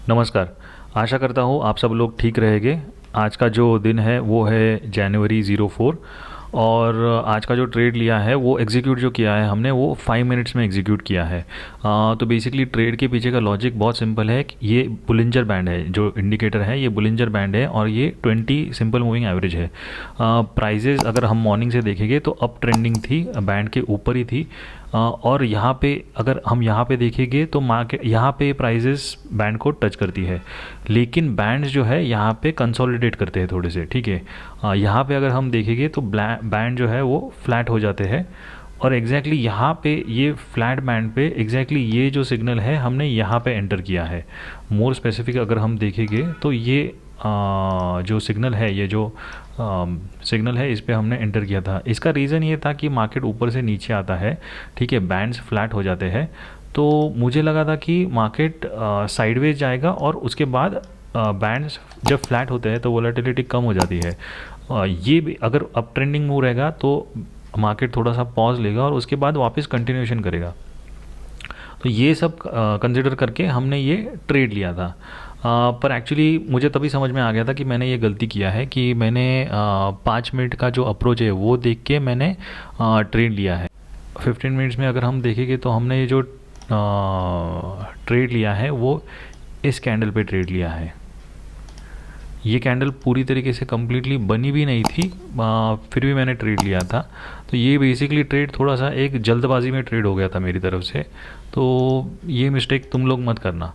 नमस्कार। आशा करता हूँ आप सब लोग ठीक रहेंगे। आज का जो दिन है वो है जनवरी 04 और आज का जो ट्रेड लिया है वो एग्जीक्यूट जो किया है हमने वो 5 मिनट्स में एग्जीक्यूट किया है। तो बेसिकली ट्रेड के पीछे का लॉजिक बहुत सिंपल है कि ये बुलिंजर बैंड है, जो इंडिकेटर है ये बुलिंजर बैंड है और ये 20 सिंपल मूविंग एवरेज है। प्राइजेस अगर हम मॉर्निंग से देखेंगे तो अप ट्रेंडिंग थी, बैंड के ऊपर ही थी। और यहाँ पे अगर हम यहाँ पे देखेंगे तो मार्केट यहाँ पे प्राइजेस बैंड को टच करती है, लेकिन बैंड्स जो है यहाँ पे कंसोलिडेट करते हैं थोड़े से, ठीक है। यहाँ पे अगर हम देखेंगे तो बैंड जो है वो फ्लैट हो जाते हैं और एग्जैक्टली यहाँ पे ये फ्लैट बैंड पे एग्जैक्टली ये जो सिग्नल है हमने यहाँ पे एंटर किया है। मोर स्पेसिफिक अगर हम देखेंगे तो ये जो सिग्नल है, ये जो सिग्नल है इस पे हमने एंटर किया था। इसका रीज़न ये था कि मार्केट ऊपर से नीचे आता है, ठीक है, बैंड्स फ्लैट हो जाते हैं। तो मुझे लगा था कि मार्केट साइडवेज जाएगा और उसके बाद बैंड्स जब फ्लैट होते हैं तो वोलेटिलिटी कम हो जाती है। ये भी अगर अप ट्रेंडिंग मूव रहेगा तो मार्केट थोड़ा सा पॉज लेगा और उसके बाद वापस कंटिन्यूएशन करेगा। तो ये सब कंसिडर करके हमने ये ट्रेड लिया था। पर एक्चुअली मुझे तभी समझ में आ गया था कि मैंने ये गलती किया है कि मैंने 5 मिनट का जो अप्रोच है वो देख के मैंने ट्रेड लिया है। 15 मिनट्स में अगर हम देखेंगे तो हमने ये जो ट्रेड लिया है वो इस कैंडल पे ट्रेड लिया है। ये कैंडल पूरी तरीके से कम्प्लीटली बनी भी नहीं थी, फिर भी मैंने ट्रेड लिया था। तो ये बेसिकली ट्रेड थोड़ा सा एक जल्दबाजी में ट्रेड हो गया था मेरी तरफ से, तो ये मिस्टेक तुम लोग मत करना।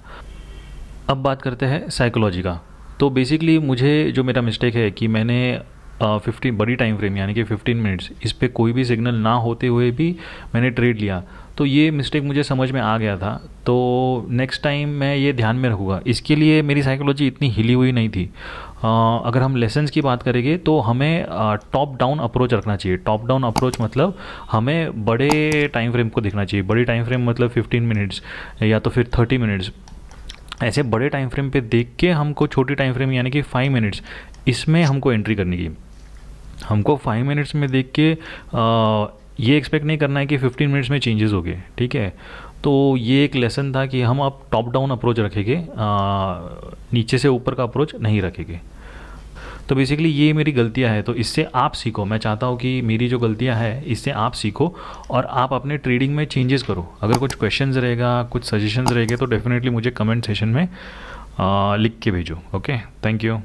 अब बात करते हैं साइकोलॉजी का। तो बेसिकली मुझे जो मेरा मिस्टेक है कि मैंने 15 बड़ी टाइम फ्रेम यानी कि 15 मिनट्स इस पे कोई भी सिग्नल ना होते हुए भी मैंने ट्रेड लिया। तो ये मिस्टेक मुझे समझ में आ गया था, तो नेक्स्ट टाइम मैं ये ध्यान में रखूँगा। इसके लिए मेरी साइकोलॉजी इतनी हिली हुई नहीं थी। अगर हम लेसन्स की बात करेंगे तो हमें टॉप डाउन अप्रोच रखना चाहिए। टॉप डाउन अप्रोच मतलब हमें बड़े टाइम फ्रेम को देखना चाहिए। बड़ी टाइम फ्रेम मतलब 15 मिनट्स या तो फिर 30 मिनट्स। ऐसे बड़े टाइम फ्रेम पे देख के हमको छोटी टाइम फ्रेम यानी कि 5 मिनट्स इसमें हमको एंट्री करनी की। हमको 5 मिनट्स में देख के ये एक्सपेक्ट नहीं करना है कि 15 मिनट्स में चेंजेस हो गए, ठीक है। तो ये एक लेसन था कि हम अब टॉप डाउन अप्रोच रखेंगे, नीचे से ऊपर का अप्रोच नहीं रखेंगे। तो बेसिकली ये मेरी गलतियां हैं, तो इससे आप सीखो। मैं चाहता हूँ कि मेरी जो गलतियां हैं इससे आप सीखो और आप अपने ट्रेडिंग में चेंजेस करो। अगर कुछ क्वेश्चंस रहेगा, कुछ सजेशंस रहेंगे तो डेफिनेटली मुझे कमेंट सेशन में लिख के भेजो। Okay, thank you.